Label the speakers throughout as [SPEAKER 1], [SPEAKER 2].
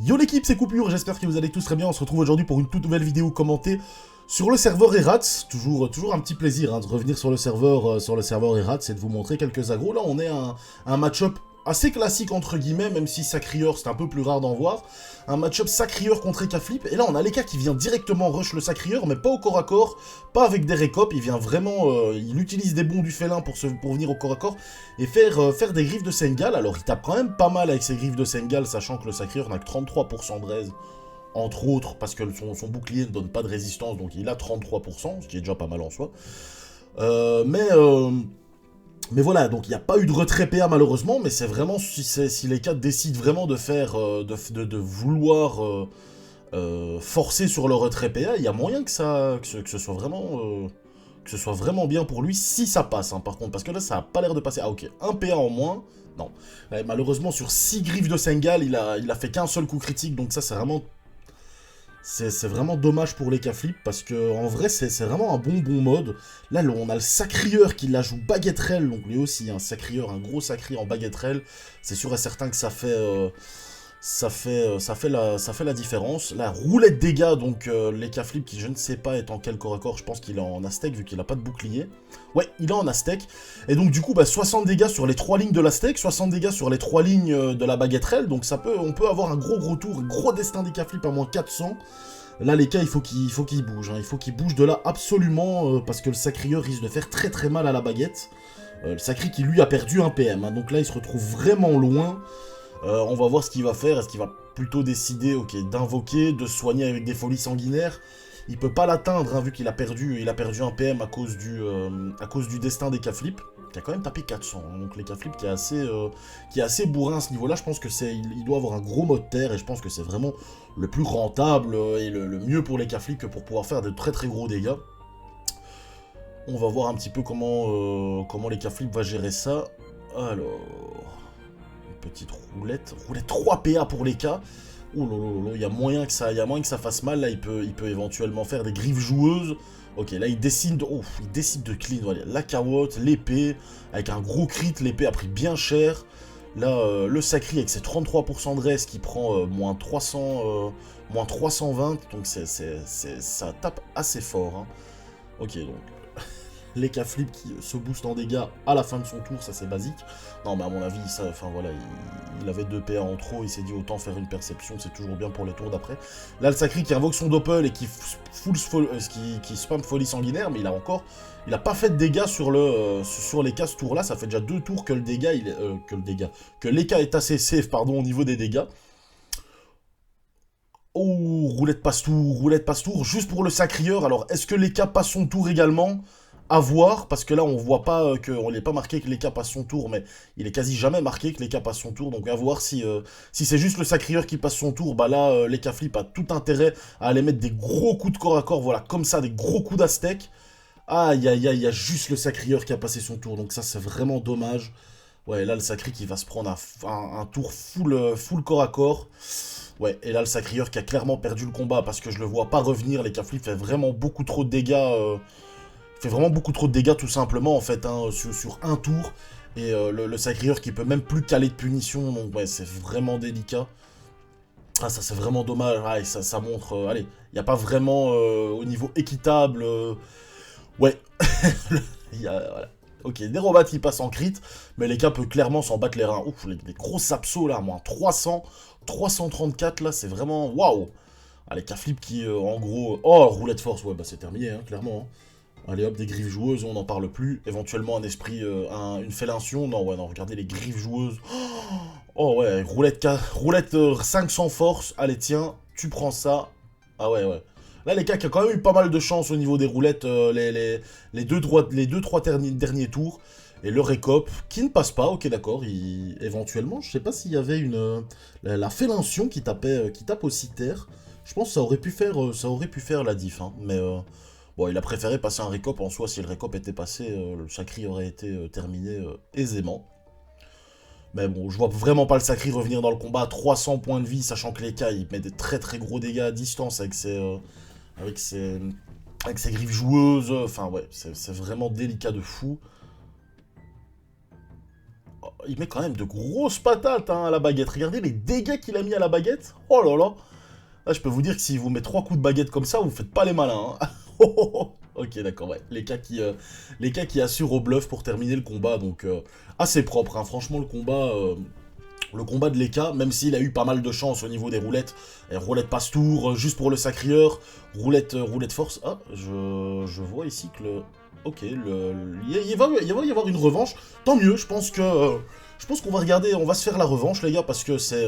[SPEAKER 1] Yo l'équipe, c'est Coupure, j'espère que vous allez tous très bien. On se retrouve aujourd'hui pour une toute nouvelle vidéo commentée sur le serveur Erats. Toujours un petit plaisir de revenir sur le serveur Erats et de vous montrer quelques agros. Là, on est un match-up assez classique entre guillemets, même si Sacrieur c'est un peu plus rare d'en voir. Un match-up Sacrieur contre Ekaflip. Et là, on a Leka qui vient directement rush le Sacrieur, mais pas au corps à corps, pas avec des récopes. Il vient vraiment, il utilise des bons du félin pour venir au corps à corps et faire des griffes de Sengal. Alors, il tape quand même pas mal avec ses griffes de Sengal, sachant que le Sacrieur n'a que 33% de raise. Entre autres, parce que son bouclier ne donne pas de résistance, donc il a 33%, ce qui est déjà pas mal en soi. Mais voilà, donc il n'y a pas eu de retrait PA malheureusement, mais c'est vraiment si les 4 décident vraiment de faire, de vouloir forcer sur le retrait PA, il y a moyen que ce soit vraiment bien pour lui si ça passe, hein, par contre, parce que là ça a pas l'air de passer. Ah ok, un PA en moins, non. Ouais, malheureusement sur 6 griffes de Sengal, il a fait qu'un seul coup critique, donc ça c'est vraiment dommage pour les Ekaflip, parce que en vrai c'est vraiment un bon mode. Là on a le Sacrieur qui la joue baguetterelle, donc lui aussi un Sacrieur, un gros Sacri en baguetterelle. C'est sûr et certain que ça fait la différence. La roulette dégâts, donc l'Ekaflip qui je ne sais pas est en quel corps à corps, je pense qu'il est en Aztec vu qu'il n'a pas de bouclier. Ouais, il est en Aztec. Et donc du coup, 60 dégâts sur les 3 lignes de l'Aztec, 60 dégâts sur les 3 lignes de la baguetterelle, donc on peut avoir un gros tour, un gros destin d'Ekaflip à moins 400. Là, les cas, il faut qu'il bouge, hein. Il faut qu'il bouge de là absolument, parce que le Sacrieur risque de faire très mal à la baguette. Le Sacri qui lui a perdu un PM, hein. Donc là il se retrouve vraiment loin. On va voir ce qu'il va faire. Est-ce qu'il va plutôt décider d'invoquer, de soigner avec des folies sanguinaires? Il peut pas l'atteindre, hein, vu qu'il a perdu un PM à cause du destin des Ekaflip, qui a quand même tapé 400. Hein, donc l'Ekaflip qui est assez bourrin à ce niveau-là. Je pense que il doit avoir un gros mode terre, et je pense que c'est vraiment le plus rentable et le mieux pour l'Ekaflip que pour pouvoir faire de très gros dégâts. On va voir un petit peu comment l'Ekaflip va gérer ça. Alors... petite roulette 3 PA pour les cas. Oh là, il y a moyen que ça fasse mal. Là, il peut éventuellement faire des griffes joueuses. Ok, là, il décide de clean. Voilà, la carotte, l'épée, avec un gros crit. L'épée a pris bien cher. Là, le Sacri avec ses 33% de reste qui prend moins 320. Donc, ça tape assez fort. Hein. Ok, donc... l'Ekaflip qui se booste en dégâts à la fin de son tour, ça c'est basique. Non mais à mon avis, il avait 2 PA en trop, il s'est dit autant faire une perception, c'est toujours bien pour les tours d'après. Là le Sacri qui invoque son Doppel et qui spam folie sanguinaire, mais il a pas fait de dégâts sur les cas ce tour là, ça fait déjà 2 tours que l'Eka est assez safe au niveau des dégâts. Oh, roulette passe-tour, juste pour le Sacrieur. Alors, est-ce que l'Eka passe son tour également? À voir, parce que là, on voit pas on n'est pas marqué que l'Eka passe son tour, mais il est quasi jamais marqué que l'Eka passe son tour. Donc, à voir si c'est juste le Sacrieur qui passe son tour. Bah là, l'Ekaflip a tout intérêt à aller mettre des gros coups de corps à corps, voilà, comme ça, des gros coups d'Aztec. Aïe, il y a juste le Sacrieur qui a passé son tour. Donc, ça, c'est vraiment dommage. Ouais, là, le Sacri qui va se prendre un tour full corps à corps. Ouais, et là, le Sacrieur qui a clairement perdu le combat parce que je le vois pas revenir. L'Ekaflip fait vraiment beaucoup trop de dégâts. Fait vraiment beaucoup trop de dégâts tout simplement en fait, hein, sur un tour. Et le Sacrieur qui peut même plus caler de punition. Donc ouais, c'est vraiment délicat. Ah, ça c'est vraiment dommage. Ah, et ça montre... allez, il n'y a pas vraiment au niveau équitable... ouais. Voilà. Ok, Nerobat il passe en crit, mais les cas peut clairement s'en battre les reins. Ouf, des gros sapsos là, moins 300, 334 là, c'est vraiment waouh. Ah, les Ekaflip qui en gros... oh, roulette force, ouais, bah c'est terminé, hein, clairement. Hein. Allez hop, des griffes joueuses, on n'en parle plus. Éventuellement un esprit, une félation. Non, ouais, non, regardez les griffes joueuses. Oh ouais, roulette 500 force. Allez, tiens, tu prends ça. Ah ouais. Là, les cas qui a quand même eu pas mal de chance au niveau des roulettes, les deux, trois derniers tours. Et le récop, qui ne passe pas, ok d'accord, éventuellement, je sais pas s'il y avait la félation qui tape aussi terre. Je pense que ça aurait pu faire la diff, hein, mais bon, il a préféré passer un récop. En soi, si le récop était passé, le Sacri aurait été terminé aisément. Mais bon, je vois vraiment pas le Sacri revenir dans le combat à 300 points de vie, sachant que les cas, il met des très gros dégâts à distance avec ses griffes joueuses. Enfin ouais, c'est vraiment délicat de fou. Il met quand même de grosses patates hein, à la baguette. Regardez les dégâts qu'il a mis à la baguette. Oh là là. Là, je peux vous dire que si vous mettez 3 coups de baguette comme ça, vous faites pas les malins. Hein. Ok, d'accord, ouais. Les cas qui assurent au bluff pour terminer le combat, donc assez propre. Hein. Franchement, le combat de Leka, même s'il a eu pas mal de chance au niveau des roulettes, et roulette passe-tour, juste pour le sacrieur, roulette force. Ah, je vois ici que le... Ok, il va y avoir une revanche. Tant mieux, je pense qu'on va regarder, on va se faire la revanche, les gars, parce que c'est...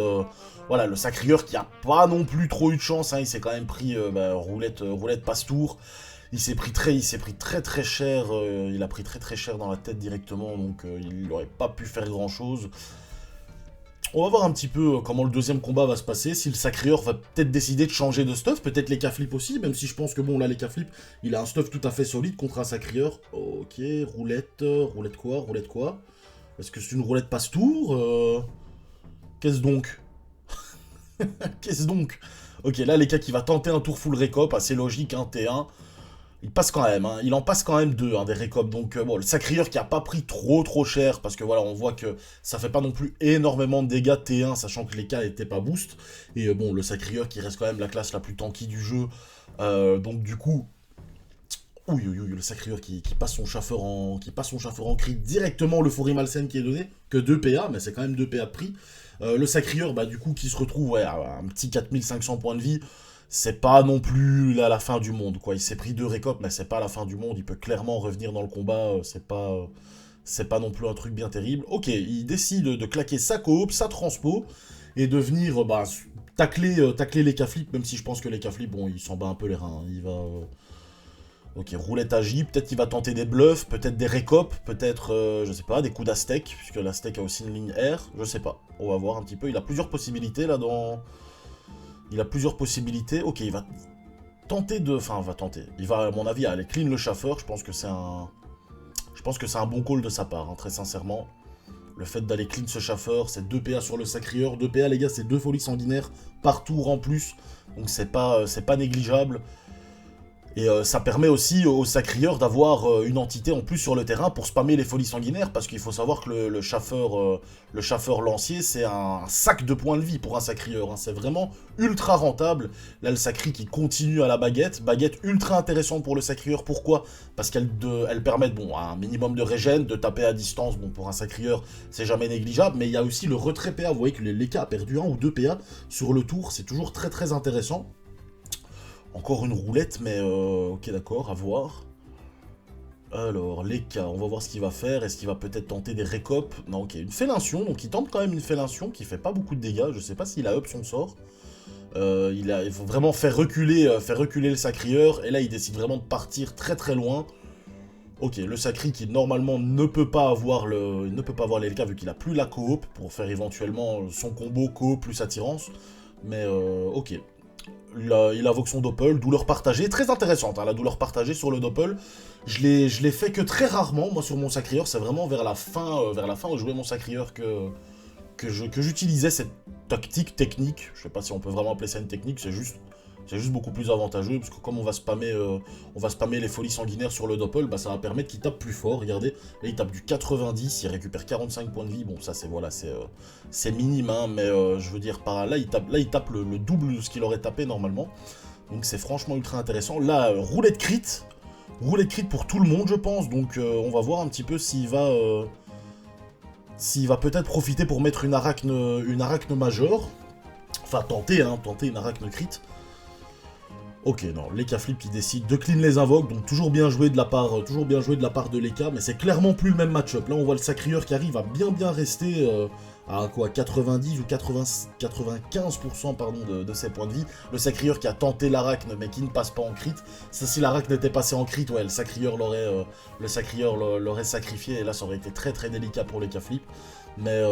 [SPEAKER 1] voilà, le sacrieur qui a pas non plus trop eu de chance, hein, il s'est quand même pris roulette passe-tour. Il s'est pris très très cher, il a pris très très cher dans la tête directement, donc il n'aurait pas pu faire grand chose. On va voir un petit peu comment le deuxième combat va se passer, si le sacrieur va peut-être décider de changer de stuff, peut-être les flip aussi, même si je pense que bon là les flip, il a un stuff tout à fait solide contre un sacrieur. Ok, roulette quoi? Est-ce que c'est une roulette passe-tour Qu'est-ce donc? Qu'est-ce donc? Ok, là les qui va tenter un tour full récop, assez logique, hein, T1. Il passe quand même, hein. Il en passe quand même deux, hein, des récops. Donc, bon, le sacrieur qui a pas pris trop cher, parce que voilà, on voit que ça fait pas non plus énormément de dégâts T1, sachant que les cas n'étaient pas boost. Et bon, le sacrieur qui reste quand même la classe la plus tanky du jeu. Donc, du coup, le sacrieur qui passe son chaffeur en crit directement, le fourri malsaine qui est donné, que 2 PA, mais c'est quand même 2 PA de prix. Le sacrieur, bah, du coup, qui se retrouve ouais, à un petit 4500 points de vie. C'est pas non plus là, la fin du monde, quoi. Il s'est pris 2 récopes, mais c'est pas la fin du monde. Il peut clairement revenir dans le combat. C'est pas non plus un truc bien terrible. Ok, il décide de claquer sa coop, sa transpo, et de venir tacler les K-flip, même si je pense que les K-flip, bon, il s'en bat un peu les reins. Hein. Il va... Ok, roulette agi, peut-être qu'il va tenter des bluffs, peut-être des récopes, peut-être, je sais pas, des coups d'Aztec, puisque l'Aztec a aussi une ligne R, je sais pas. On va voir un petit peu. Il a plusieurs possibilités là dans... Il a plusieurs possibilités. Ok, il va tenter de... Enfin, va tenter. Il va, à mon avis, aller clean le chaffeur. Je pense que c'est un... Je pense que c'est un bon call de sa part, hein, très sincèrement. Le fait d'aller clean ce chaffeur, c'est 2 PA sur le sacrieur. 2 PA, les gars, c'est 2 folies sanguinaires par tour en plus. Donc c'est pas négligeable. Et ça permet aussi au sacrieur d'avoir une entité en plus sur le terrain pour spammer les folies sanguinaires, parce qu'il faut savoir que le chaffeur lancier, c'est un sac de points de vie pour un sacrieur. Hein. C'est vraiment ultra rentable. Là, le sacri qui continue à la baguette ultra intéressante pour le sacrieur. Pourquoi? Parce qu'elle permet bon, un minimum de régène, de taper à distance. Bon, pour un sacrieur, c'est jamais négligeable, mais il y a aussi le retrait PA. Vous voyez que Leka a perdu 1 ou 2 PA sur le tour, c'est toujours très très intéressant. Encore une roulette, mais ok d'accord, à voir. Alors, Leka, on va voir ce qu'il va faire. Est-ce qu'il va peut-être tenter des récopes? Non, ok, une félintion, donc il tente quand même une félintion qui fait pas beaucoup de dégâts. Je sais pas s'il a up son sort. Il faut vraiment faire reculer le sacrieur, et là il décide vraiment de partir très très loin. Ok, le sacri qui normalement ne peut pas avoir les LK vu qu'il a plus la coop pour faire éventuellement son combo coop plus attirance. Mais ok. Il invoque son doppel, douleur partagée, très intéressante, hein, la douleur partagée sur le doppel. Je l'ai fait que très rarement, moi sur mon sacrieur, c'est vraiment vers la fin où je jouais mon sacrieur que j'utilisais cette technique. Je sais pas si on peut vraiment appeler ça une technique, c'est juste beaucoup plus avantageux, parce que comme on va spammer les folies sanguinaires sur le doppel, bah ça va permettre qu'il tape plus fort. Regardez, là il tape du 90, il récupère 45 points de vie. Bon, ça c'est voilà, c'est minime, hein, mais je veux dire, par là il tape le double de ce qu'il aurait tapé normalement. Donc c'est franchement ultra intéressant. Là, roulette crit pour tout le monde, je pense. Donc on va voir un petit peu s'il va peut-être profiter pour mettre une arachne majeure. Enfin, tenter une arachne crit. Ok, non, Leka Flip qui décide de clean les invoques, donc toujours bien joué de la part de Leka, mais c'est clairement plus le même match-up. Là, on voit le sacrieur qui arrive à bien rester à quoi, 90 ou 95% pardon, de ses points de vie. Le sacrieur qui a tenté l'arachne, mais qui ne passe pas en crit. Ça, si l'arachne était passé en crit, ouais, le sacrieur l'aurait sacrifié, et là, ça aurait été très très délicat pour Leka Flip. Mais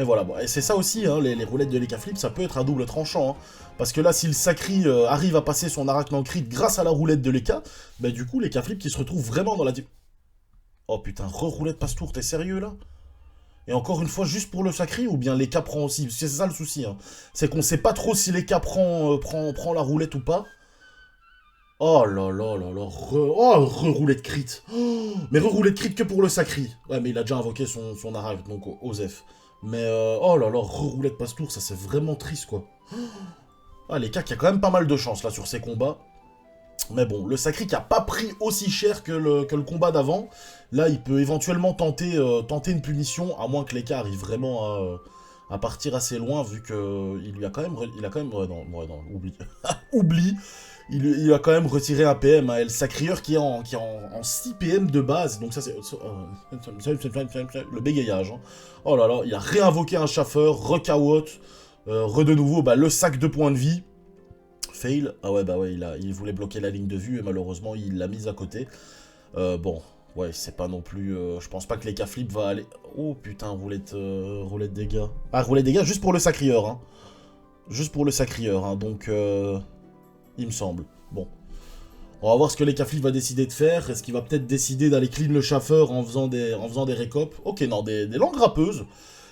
[SPEAKER 1] voilà, bon, et c'est ça aussi, hein, les roulettes de Leka Flip, ça peut être un double tranchant. Hein, parce que là, si le Sacri arrive à passer son arachne en crit grâce à la roulette de Leka, bah du coup, Leka Flip qui se retrouve vraiment dans la... Oh putain, re-roulette passe-tour, t'es sérieux là? Et encore une fois, juste pour le Sacri, ou bien Leka prend aussi? C'est ça le souci, hein. C'est qu'on sait pas trop si Leka prend la roulette ou pas. Oh là là là là, oh, re-roulette crit. Oh, mais re-roulette crit que pour le sacri. Ouais, mais il a déjà invoqué son Arak, donc Osef. Mais oh là là, re-roulette passe-tour, ça c'est vraiment triste quoi. Ah, les cas qui a quand même pas mal de chance là sur ces combats. Mais bon, le sacri qui a pas pris aussi cher que le combat d'avant, là il peut éventuellement tenter une punition, à moins que les cas arrivent vraiment à partir assez loin, vu que il a quand même, ouais, non, oublie, oublie, il a quand même retiré un PM, hein, et le sacrieur qui est en 6 PM de base, donc ça c'est le bégayage. Hein. Oh là là, il a réinvoqué un chaffeur, recawote, de nouveau bah, le sac de points de vie. Fail. Ah ouais, bah ouais, il voulait bloquer la ligne de vue et malheureusement il l'a mise à côté. Bon, ouais, c'est pas non plus... je pense pas que les cas flip va aller... Oh putain, roulette dégâts. Ah, roulette dégâts juste pour le sacrieur, hein. Juste pour le sacrieur, hein, donc... il me semble. Bon. On va voir ce que les cas flip va décider de faire. Est-ce qu'il va peut-être décider d'aller clean le chaffeur en faisant des récopes? Ok, non, des langues râpeuses.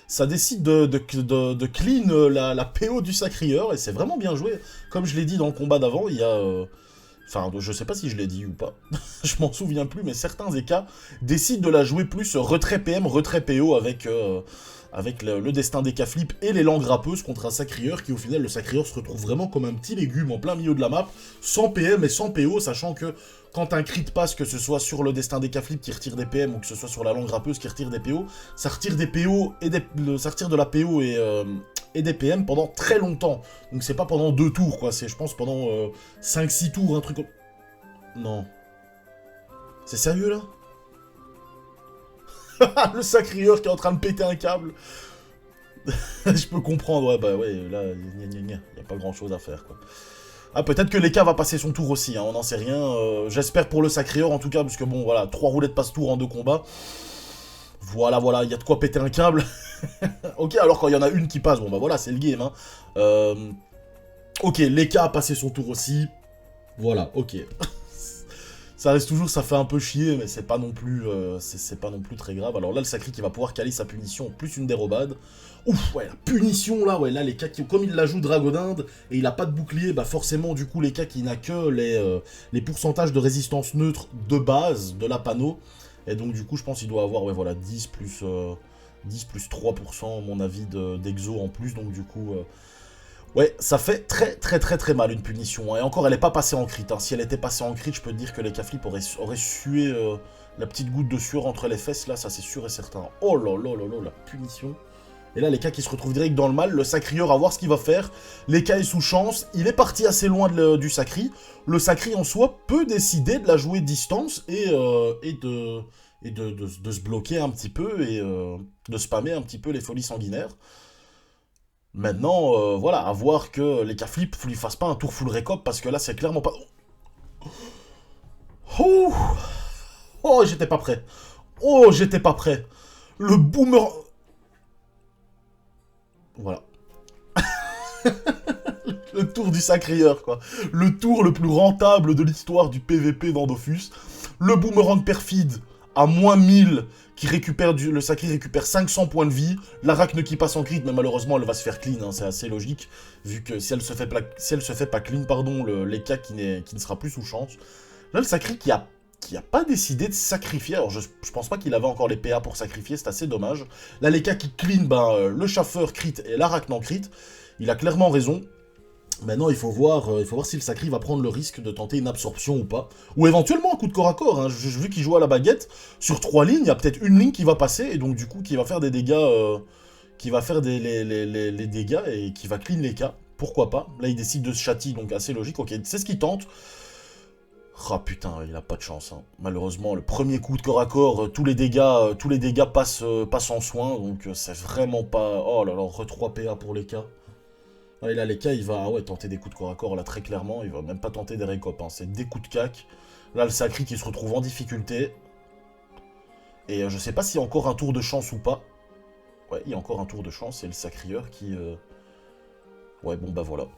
[SPEAKER 1] Ça décide de clean la PO du sacrieur, et c'est vraiment bien joué. Comme je l'ai dit dans le combat d'avant, il y a... Enfin, je sais pas si je l'ai dit ou pas, je m'en souviens plus, mais certains EK décident de la jouer plus retrait PM, retrait PO avec le destin des cas flip et les langues râpeuses contre un sacrieur qui, au final, le sacrieur se retrouve vraiment comme un petit légume en plein milieu de la map, sans PM et sans PO, sachant que quand un crit passe, que ce soit sur le destin des cas flip qui retire des PM ou que ce soit sur la langue râpeuse qui retire des PO, ça retire des PO et ça retire de la PO et des PM pendant très longtemps. Donc c'est pas pendant 2 tours, quoi. C'est, je pense, pendant 5-6 tours, un truc comme... Non. C'est sérieux, là? Le sacrieur qui est en train de péter un câble. Je peux comprendre, ouais, bah ouais, là, y a pas grand-chose à faire, quoi. Ah, peut-être que Leka va passer son tour aussi, hein, on n'en sait rien. J'espère pour le sacrieur, en tout cas, parce que bon, voilà, 3 roulettes passe-tour en 2 combats. Voilà, il y a de quoi péter un câble. Ok, alors quand il y en a une qui passe, bon bah voilà, c'est le game, hein. Ok, Leka a passé son tour aussi. Voilà, ok. Ça reste toujours, ça fait un peu chier, mais c'est pas non plus, c'est pas non plus très grave. Alors là, le sacri qui va pouvoir caler sa punition, plus une dérobade. Ouf, ouais, la punition là, ouais, là, les cas qui, comme il la joue Dragodinde, et il a pas de bouclier, bah forcément, du coup, les cas qui n'a que les pourcentages de résistance neutre de base de la panneau. Et donc, du coup, je pense qu'il doit avoir, ouais, voilà, 10 plus 3%, à mon avis, d'exo en plus, donc du coup... Ouais, ça fait très mal une punition. Et encore, elle n'est pas passée en crit. Hein. Si elle était passée en crit, je peux te dire que les Caflip auraient sué la petite goutte de sueur entre les fesses, là, ça c'est sûr et certain. Oh là là là là, la punition. Et là, les cas qui se retrouvent direct dans le mal, le sacrieur à voir ce qu'il va faire. Les cas est sous chance, il est parti assez loin du sacri. Le sacri en soi peut décider de la jouer distance et de se bloquer un petit peu et de spammer un petit peu les folies sanguinaires. Maintenant, voilà, à voir que les cas flip lui fassent pas un tour full récop, parce que là, c'est clairement pas... Oh, oh, j'étais pas prêt. Oh, j'étais pas prêt. Le boomer... Voilà. Le tour du sacrieur, quoi. Le tour le plus rentable de l'histoire du PVP dans Dofus. Le boomerang perfide à moins 1000, qui récupère le sacré récupère 500 points de vie. L'Arachne qui passe en crit, mais malheureusement elle va se faire clean, hein, c'est assez logique, vu que si elle se fait pas clean, pardon, l'Eka qui ne sera plus sous chance. Là, le sacré qui a pas décidé de sacrifier, alors je pense pas qu'il avait encore les PA pour sacrifier, c'est assez dommage. Là, l'Eka qui clean, ben, le chaffeur crit et l'Arachne en crit, il a clairement raison. Maintenant, il faut voir si le sacri va prendre le risque de tenter une absorption ou pas. Ou éventuellement un coup de corps à corps. Hein. Vu qu'il joue à la baguette, sur 3 lignes, il y a peut-être une ligne qui va passer, et donc du coup, qui va faire des dégâts, qui va faire les dégâts, et qui va clean les cas. Pourquoi pas. Là, il décide de se châtier, donc assez logique. Ok, c'est ce qu'il tente. Ah putain, il a pas de chance. Hein. Malheureusement, le premier coup de corps à corps, tous les dégâts passent en soin, donc c'est vraiment pas... Oh là là, re-3 PA pour les cas. Et là, les cas, il va tenter des coups de corps à corps, là, très clairement. Il va même pas tenter des récopes, hein. C'est des coups de cac. Là, le sacri qui se retrouve en difficulté. Et je sais pas s'il y a encore un tour de chance ou pas. Ouais, il y a encore un tour de chance, c'est le sacrieur qui... Ouais, bon, bah voilà.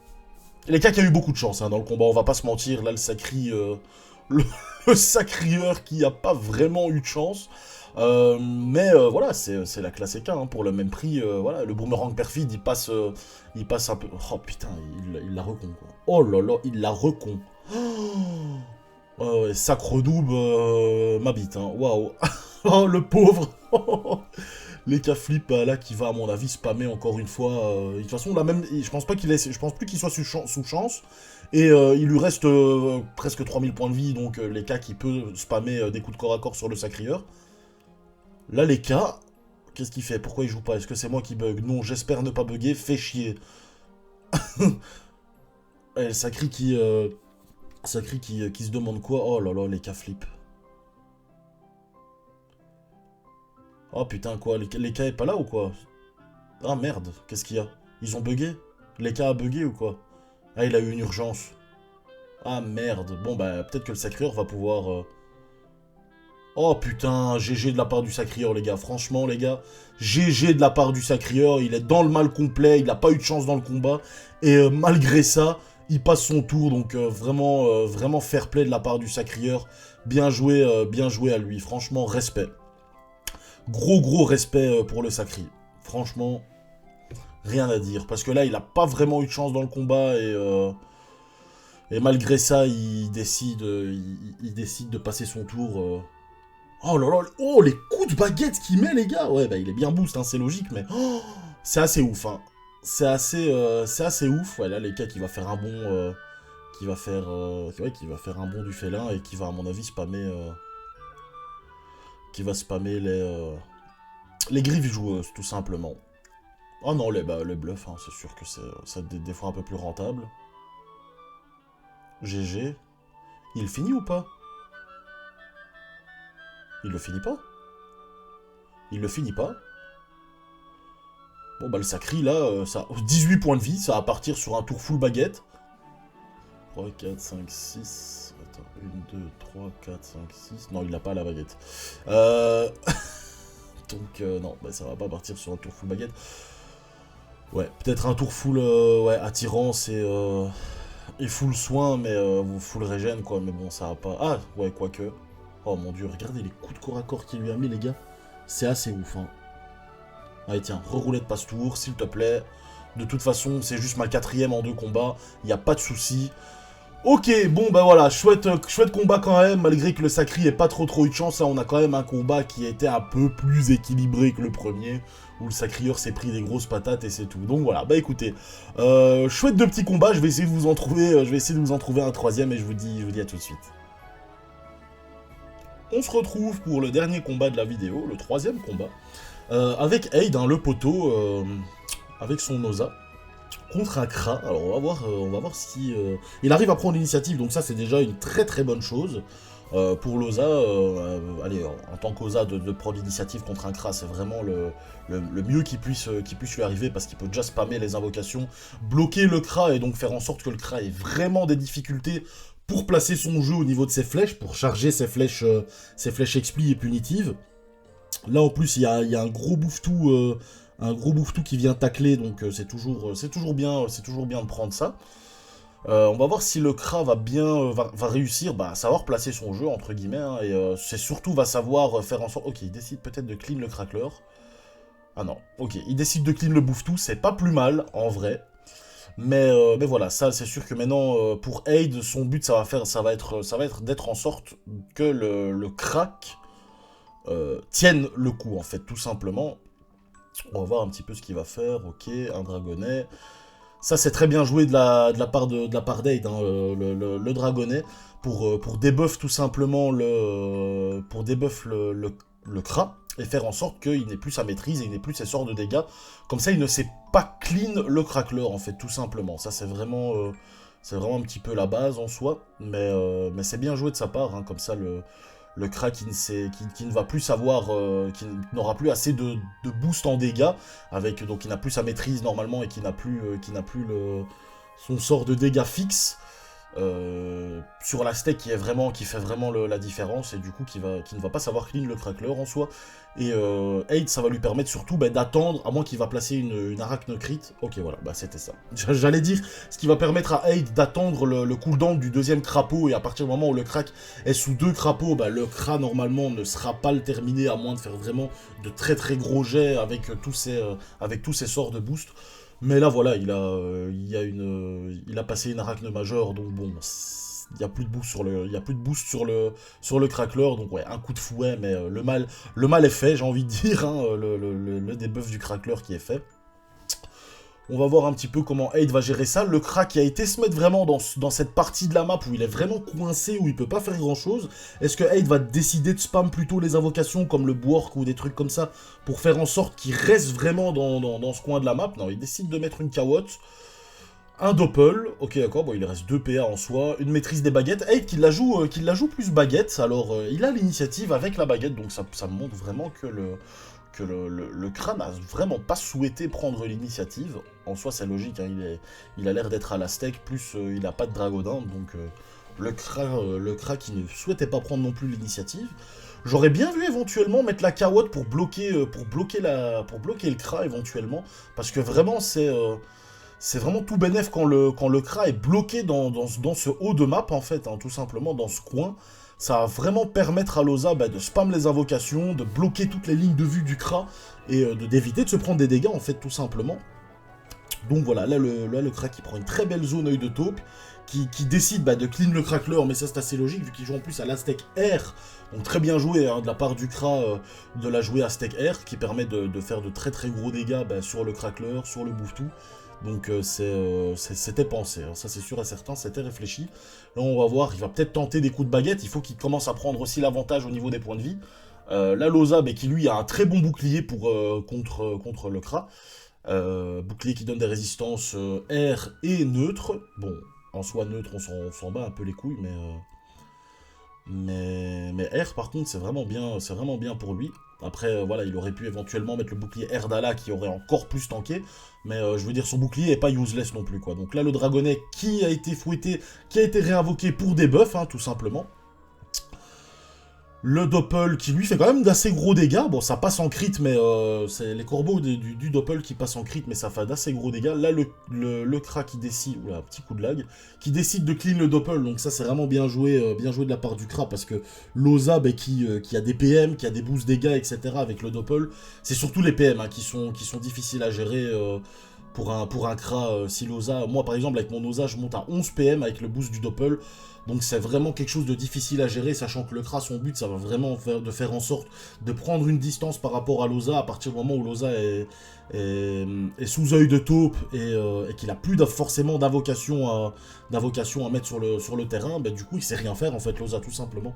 [SPEAKER 1] Les cas qui a eu beaucoup de chance, hein, dans le combat, on va pas se mentir. Là, le sacri... le sacrieur qui a pas vraiment eu de chance. Mais voilà, c'est la classe EK, hein, pour le même prix. Voilà, le boomerang perfide, il passe un peu... Oh putain, il l'a recon, quoi. Oh là là, il l'a recon. Oh, Ouais, sacre noob, ma bite, hein. Waouh. Oh, le pauvre. Les cas flip, là, qui va, à mon avis, spammer encore une fois. De toute façon, là, même, je pense pas qu'il ait, je pense plus qu'il soit sous chance. Et il lui reste presque 3000 points de vie, donc les cas qui peut spammer des coups de corps à corps sur le sacrieur. Là, les cas, qu'est-ce qu'il fait? Pourquoi il joue pas? Est-ce que c'est moi qui bug? Non, j'espère ne pas bugger, fait chier. Le Sacri qui se demande quoi? Oh là là, les cas flip. Oh putain, quoi, les cas est pas là ou quoi? Ah merde, qu'est-ce qu'il y a? Ils ont bugué? Les cas a bugué ou quoi? Ah, il a eu une urgence. Ah merde, bon bah peut-être que le sacrieur va pouvoir... Oh putain, GG de la part du sacrieur les gars, franchement les gars, GG de la part du sacrieur, il est dans le mal complet, il n'a pas eu de chance dans le combat, et malgré ça, il passe son tour, donc vraiment fair play de la part du sacrieur, bien joué à lui, franchement respect. Gros respect pour le sacri, franchement, rien à dire, parce que là il n'a pas vraiment eu de chance dans le combat, et malgré ça, il décide de passer son tour... Oh là là, oh les coups de baguette qu'il met les gars. Ouais bah il est bien boost, hein, c'est logique, mais oh, c'est assez ouf, hein. C'est assez ouf. Ouais là les gars qui va faire un bon, ouais, qui va faire un bon du félin et qui va à mon avis spammer, qui va spammer les griffes joueuses tout simplement. Oh non les bluffs, hein, c'est sûr que c'est des fois un peu plus rentable. GG. Il finit ou pas? Il le finit pas? Il le finit pas? Bon bah le sacri là, ça 18 points de vie, ça va partir sur un tour full baguette. 3, 4, 5, 6... Attends, 1, 2, 3, 4, 5, 6... Non, il n'a pas la baguette. Donc non, bah ça va pas partir sur un tour full baguette. Ouais, peut-être un tour full ouais, attirance et full soin, mais full régène quoi, mais bon ça va pas... Ah, ouais, quoique... Oh mon dieu, regardez les coups de corps à corps qu'il lui a mis les gars. C'est assez ouf, hein. Allez tiens, reroulette passe-tour, s'il te plaît. De toute façon, c'est juste ma 4ème en 2 combats, il n'y a pas de souci. Ok, bon bah voilà, chouette combat quand même, malgré que le sacri ait pas trop eu de chance, là on a quand même un combat qui était un peu plus équilibré que le premier, où le sacrieur s'est pris des grosses patates et c'est tout. Donc voilà, bah écoutez, chouette de petits combats, je vais essayer de vous en trouver, un troisième et je vous dis à tout de suite. On se retrouve pour le dernier combat de la vidéo, le 3ème combat. Avec Aid, hein, le poteau, avec son Osa, contre un Kra. Alors on va voir si... Il arrive à prendre l'initiative, donc ça c'est déjà une très bonne chose. Pour l'Osa, allez, en tant qu'Osa de prendre l'initiative contre un Kra, c'est vraiment le mieux qui puisse lui arriver, parce qu'il peut déjà spammer les invocations, bloquer le Kra, et donc faire en sorte que le Kra ait vraiment des difficultés pour placer son jeu au niveau de ses flèches, pour charger ses flèches expli et punitives. Là en plus il y a un gros bouffetou qui vient tacler, donc c'est toujours bien de prendre ça. On va voir si le Kra va réussir à savoir placer son jeu entre guillemets, hein, et c'est surtout va savoir faire en sorte... Ok, il décide peut-être de clean le crackler. Ah non, ok, il décide de clean le bouffetou, c'est pas plus mal en vrai. Mais voilà, ça c'est sûr que maintenant pour Aid, son but ça va être d'être en sorte que le crack tienne le coup en fait, tout simplement. On va voir un petit peu ce qu'il va faire. Ok, un dragonnet. Ça c'est très bien joué de la part d'Aid, hein, le dragonnet, pour debuff tout simplement le Kra, et faire en sorte qu'il n'ait plus sa maîtrise et il n'ait plus ses sorts de dégâts. Comme ça il ne sait pas clean le crackler en fait, tout simplement. Ça c'est vraiment un petit peu la base en soi, mais c'est bien joué de sa part, hein, comme ça le Kra qui ne va plus savoir, qui n'aura plus assez de boost en dégâts, donc il n'a plus sa maîtrise normalement, et qui n'a plus son sort de dégâts fixe sur la stack qui fait vraiment la différence, et du coup qui ne va pas savoir clean le crackler en soi. Et Aid, ça va lui permettre surtout d'attendre, à moins qu'il va placer une arachne crit. Ok voilà, bah c'était ça. J'allais dire, ce qui va permettre à Aid d'attendre le cooldown du deuxième crapaud, et à partir du moment où le crack est sous 2 crapauds, bah, le Kra normalement ne sera pas le terminé, à moins de faire vraiment de très gros jets avec tous ses sorts de boost. Mais là voilà, il a passé une arachne majeure, donc bon, il y a plus de boost sur le crackler, donc ouais, un coup de fouet, mais le mal est fait, j'ai envie de dire, hein, le debuff du crackler qui est fait. On va voir un petit peu comment Aid va gérer ça. Le crack a été se mettre vraiment dans cette partie de la map où il est vraiment coincé, où il peut pas faire grand chose. Est-ce que Aid va décider de spam plutôt les invocations comme le Bwork ou des trucs comme ça pour faire en sorte qu'il reste vraiment dans ce coin de la map? Non, il décide de mettre une Kawotte. Un Doppel, ok d'accord, bon il reste 2 PA en soi, une maîtrise des baguettes, Aid qui la joue plus baguette, alors il a l'initiative avec la baguette, donc ça me montre vraiment que le Kra n'a vraiment pas souhaité prendre l'initiative. En soi, c'est logique, hein, il a l'air d'être à la steak, plus il n'a pas de Dragodin, donc le Kra qui ne souhaitait pas prendre non plus l'initiative. J'aurais bien vu éventuellement mettre la Kawotte pour bloquer le Kra éventuellement, parce que vraiment c'est vraiment tout bénef quand le Kra est bloqué dans ce haut de map en fait, hein, tout simplement dans ce coin. Ça va vraiment permettre à Loza de spam les invocations, de bloquer toutes les lignes de vue du Kra et d'éviter de se prendre des dégâts en fait tout simplement. Donc voilà, là le Kra qui prend une très belle zone œil de taupe, qui décide de clean le crackler, mais ça c'est assez logique vu qu'il joue en plus à l'Aztec R. Donc très bien joué hein, de la part du Kra de la jouer Aztec R, qui permet de faire de très très gros dégâts sur le crackler, sur le bouffe-tout. Donc c'était pensé, hein. Ça c'est sûr et certain, c'était réfléchi. Là on va voir, il va peut-être tenter des coups de baguette, il faut qu'il commence à prendre aussi l'avantage au niveau des points de vie. Là Loza qui lui a un très bon bouclier contre le Kra. Bouclier qui donne des résistances R et neutre. Bon, en soi neutre on s'en bat un peu les couilles, mais R par contre c'est vraiment bien pour lui. Après voilà, il aurait pu éventuellement mettre le bouclier R d'Ala qui aurait encore plus tanké, mais je veux dire son bouclier est pas useless non plus quoi. Donc là le dragonnet qui a été fouetté, qui a été réinvoqué pour des buffs hein, tout simplement. Le Doppel qui lui fait quand même d'assez gros dégâts. Bon, ça passe en crit, mais c'est les corbeaux du Doppel qui passent en crit, mais ça fait d'assez gros dégâts. Là, le Kra qui décide... Oula, petit coup de lag. Qui décide de clean le Doppel. Donc ça, c'est vraiment bien joué de la part du Kra, parce que Loza, qui a des PM, qui a des boosts dégâts, etc. avec le Doppel, c'est surtout les PM hein, qui sont difficiles à gérer... pour un Kra, si Loza... Moi, par exemple, avec mon Loza, je monte à 11 PM avec le boost du Doppel. Donc c'est vraiment quelque chose de difficile à gérer, sachant que le Kra, son but, ça va vraiment faire en sorte de prendre une distance par rapport à Loza, à partir du moment où Loza est sous œil de taupe et qu'il a plus forcément d'invocation à mettre sur le terrain, du coup il sait rien faire en fait Loza tout simplement.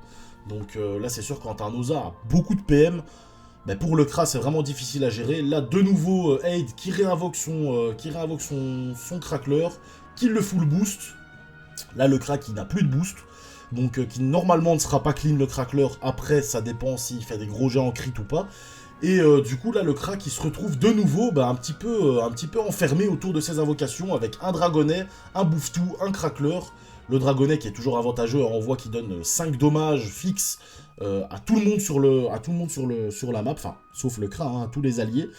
[SPEAKER 1] Donc là c'est sûr quand un Loza a beaucoup de PM, pour le Kra c'est vraiment difficile à gérer. Là de nouveau Aid qui réinvoque son crackler, qui le full boost. Là, le Kra qui n'a plus de boost, donc qui normalement ne sera pas clean le crackler. Après, ça dépend s'il fait des gros jets en crit ou pas. Et du coup, là, le Kra qui se retrouve de nouveau un petit peu enfermé autour de ses invocations avec un dragonnet, un bouffe-tout, un crackler. Le dragonnet qui est toujours avantageux, on voit qu'il donne 5 dommages fixes à tout le monde sur la map, enfin, sauf le Kra, hein, à tous les alliés.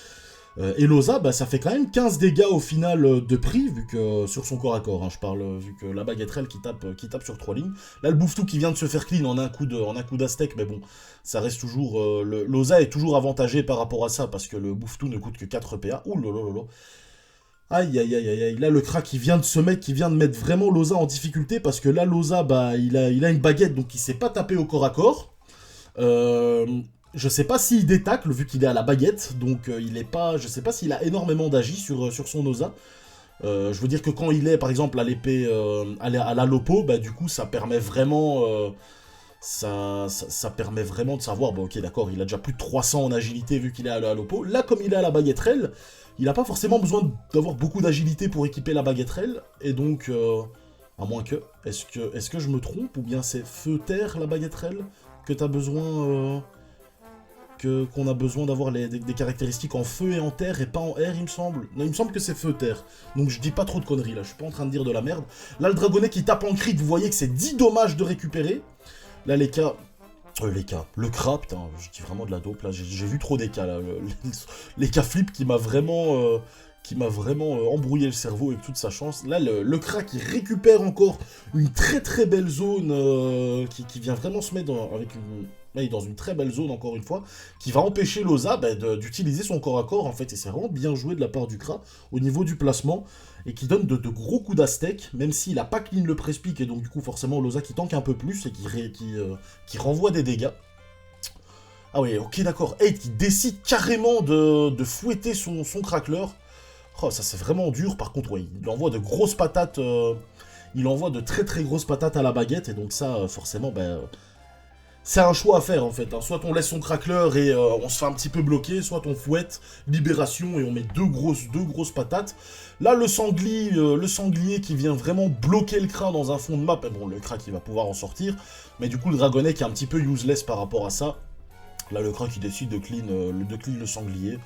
[SPEAKER 1] Et Loza, ça fait quand même 15 dégâts au final de prix, vu que sur son corps à corps, hein, je parle, vu que la baguetterelle qui tape sur 3 lignes. Là, le bouffe-tout qui vient de se faire clean en un coup d'Aztec, mais bon, ça reste toujours... Loza est toujours avantagé par rapport à ça, parce que le bouffe-tout ne coûte que 4 PA. Ouh lolololo. Aïe aïe aïe aïe aïe, là le Kra qui vient de mettre vraiment Loza en difficulté, parce que là, Loza, il a une baguette, donc il sait pas taper au corps à corps. Je sais pas s'il détacle vu qu'il est à la baguette, donc il est pas. Je sais pas s'il a énormément d'agi sur son Loza. Je veux dire que quand il est par exemple à l'épée à la Lopo, du coup ça permet vraiment. Ça permet vraiment de savoir, ok d'accord, il a déjà plus de 300 en agilité vu qu'il est à la Lopo. Là comme il est à la baguetterelle, il a pas forcément besoin d'avoir beaucoup d'agilité pour équiper la baguetterelle, et donc. À moins que. Est-ce que je me trompe, ou bien c'est feu-terre la baguetterelle que t'as besoin. Qu'on a besoin d'avoir des caractéristiques en feu et en terre et pas en air, il me semble. Non, il me semble que c'est feu-terre. Donc je dis pas trop de conneries là, je suis pas en train de dire de la merde. Là, le dragonnet qui tape en crit, vous voyez que c'est 10 dommages de récupérer. Là, le Kra, putain, je dis vraiment de la dope là, j'ai vu trop des cas là. Les cas flip qui m'a vraiment embrouillé le cerveau avec toute sa chance. Là, le Kra qui récupère encore une très très belle zone qui vient vraiment se mettre avec Là, il est dans une très belle zone, encore une fois, qui va empêcher Loza d'utiliser son corps à corps, en fait. Et c'est vraiment bien joué de la part du Kra au niveau du placement, et qui donne de gros coups d'Aztec, même s'il n'a pas clean le press-pick, et donc du coup, forcément, Loza qui tank un peu plus, et qui renvoie des dégâts. Ah ouais, ok, d'accord. Aid qui décide carrément de fouetter son crackler. Oh, ça c'est vraiment dur. Par contre, ouais, il envoie de grosses patates. Il envoie de très très grosses patates à la baguette. Et donc ça, forcément, c'est un choix à faire en fait. Hein. Soit on laisse son crackler et on se fait un petit peu bloquer, soit on fouette, libération et on met deux grosses patates. Là, le sanglier qui vient vraiment bloquer le Kra dans un fond de map. Et bon, le Kra qui va pouvoir en sortir. Mais du coup, le dragonnet qui est un petit peu useless par rapport à ça. Là, le Kra qui décide de clean le sanglier.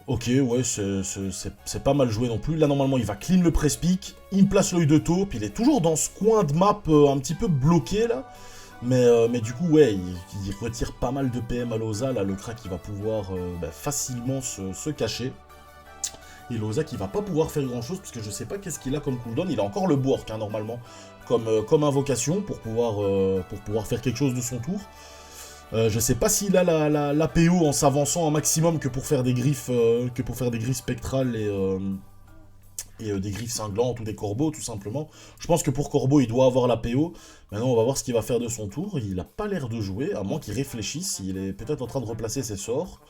[SPEAKER 1] Ok, ouais, c'est pas mal joué non plus. Là, normalement, il va clean le press-pick. Il me place l'œil de taupe. Il est toujours dans ce coin de map un petit peu bloqué, là. Mais du coup, ouais, il retire pas mal de PM à Loza. Là, le Kra qui va pouvoir facilement se cacher. Et Loza qui va pas pouvoir faire grand-chose, parce que je sais pas qu'est-ce qu'il a comme cooldown. Il a encore le Bork, hein, normalement, comme invocation, pour pouvoir faire quelque chose de son tour. Je sais pas s'il a la PO en s'avançant un maximum que pour faire des griffes, spectrales et des griffes cinglantes ou des corbeaux, tout simplement. Je pense que pour corbeau, il doit avoir la PO. Maintenant, on va voir ce qu'il va faire de son tour. Il a pas l'air de jouer, à moins qu'il réfléchisse. Il est peut-être en train de replacer ses sorts.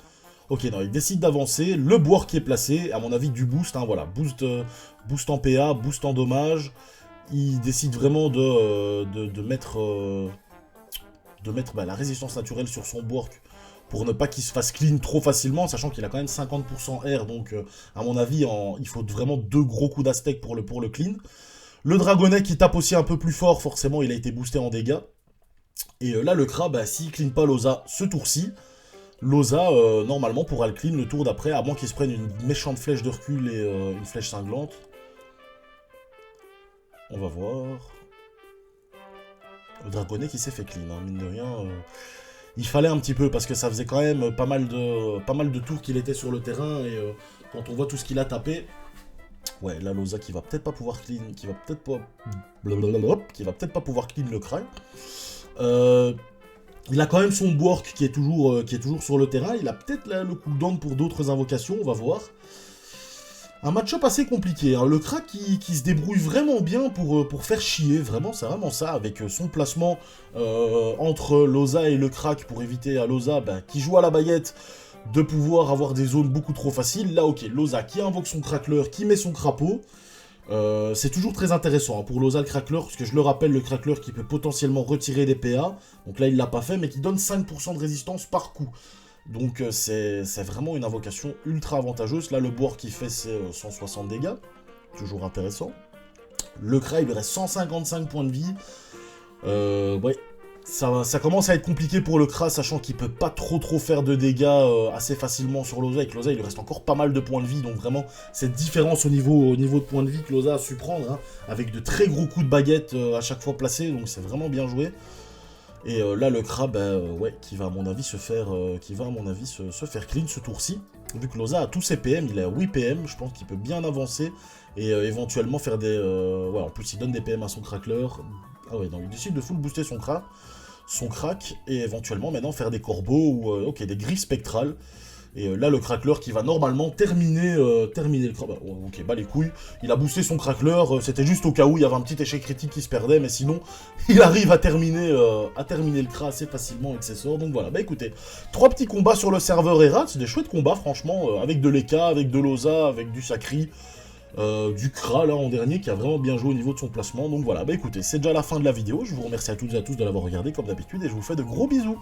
[SPEAKER 1] Ok, non, il décide d'avancer. Le boire qui est placé, à mon avis, du boost. Hein, voilà, boost en PA, boost en dommage. Il décide vraiment de mettre la résistance naturelle sur son Bork pour ne pas qu'il se fasse clean trop facilement, sachant qu'il a quand même 50% air, donc à mon avis, il faut vraiment deux gros coups d'Aztec pour le clean. Le dragonnet qui tape aussi un peu plus fort, forcément il a été boosté en dégâts. Et là le Kra, s'il clean pas Loza ce tour-ci, Loza normalement pourra le clean le tour d'après, à moins qu'il se prenne une méchante flèche de recul et une flèche cinglante. On va voir... Le dragonnet qui s'est fait clean, hein, mine de rien. Il fallait un petit peu, parce que ça faisait quand même pas mal de tours qu'il était sur le terrain, et quand on voit tout ce qu'il a tapé... Ouais, là, Loza qui va peut-être pas pouvoir clean, qui va peut-être pas pouvoir clean le Kra. Il a quand même son Bork qui est toujours sur le terrain, il a peut-être le cooldown pour d'autres invocations, on va voir. Un match-up assez compliqué, hein. Le Kra qui se débrouille vraiment bien pour faire chier, vraiment, c'est vraiment ça, avec son placement entre Loza et le Krak pour éviter à Loza, qui joue à la baguette, de pouvoir avoir des zones beaucoup trop faciles. Là, ok, Loza qui invoque son crackler, qui met son crapaud, c'est toujours très intéressant hein, pour Loza le crackler, parce que je le rappelle, le crackler qui peut potentiellement retirer des PA, donc là il l'a pas fait, mais qui donne 5% de résistance par coup. Donc c'est vraiment une invocation ultra avantageuse. Là, le board qui fait ses 160 dégâts. Toujours intéressant. Le Kra, il lui reste 155 points de vie. Ouais, ça commence à être compliqué pour le Kra, sachant qu'il peut pas trop faire de dégâts assez facilement sur Loza. Et que Loza, il lui reste encore pas mal de points de vie. Donc vraiment, cette différence au niveau de points de vie que Loza a su prendre, hein, avec de très gros coups de baguette à chaque fois placés. Donc c'est vraiment bien joué. Et là, le Kra, ouais, qui va à mon avis se faire clean ce tour-ci. Vu que Loza a tous ses PM, il a 8 PM, je pense qu'il peut bien avancer et éventuellement faire des... ouais, en plus il donne des PM à son crackler. Ah ouais, donc il décide de full booster son crack, et éventuellement maintenant faire des corbeaux ou ok, des griffes spectrales. Et là, le crackler qui va normalement terminer le Kra. Ok, les couilles. Il a boosté son crackler. C'était juste au cas où il y avait un petit échec critique qui se perdait. Mais sinon, il arrive à terminer le Kra assez facilement avec ses sorts. Donc voilà, écoutez. 3 petits combats sur le serveur Erat. C'est des chouettes combats, franchement. Avec de l'Eka, avec de Loza, avec du Sacri. Du Kra, là, en dernier, qui a vraiment bien joué au niveau de son placement. Donc voilà, écoutez, c'est déjà la fin de la vidéo. Je vous remercie à toutes et à tous de l'avoir regardé, comme d'habitude. Et je vous fais de gros bisous.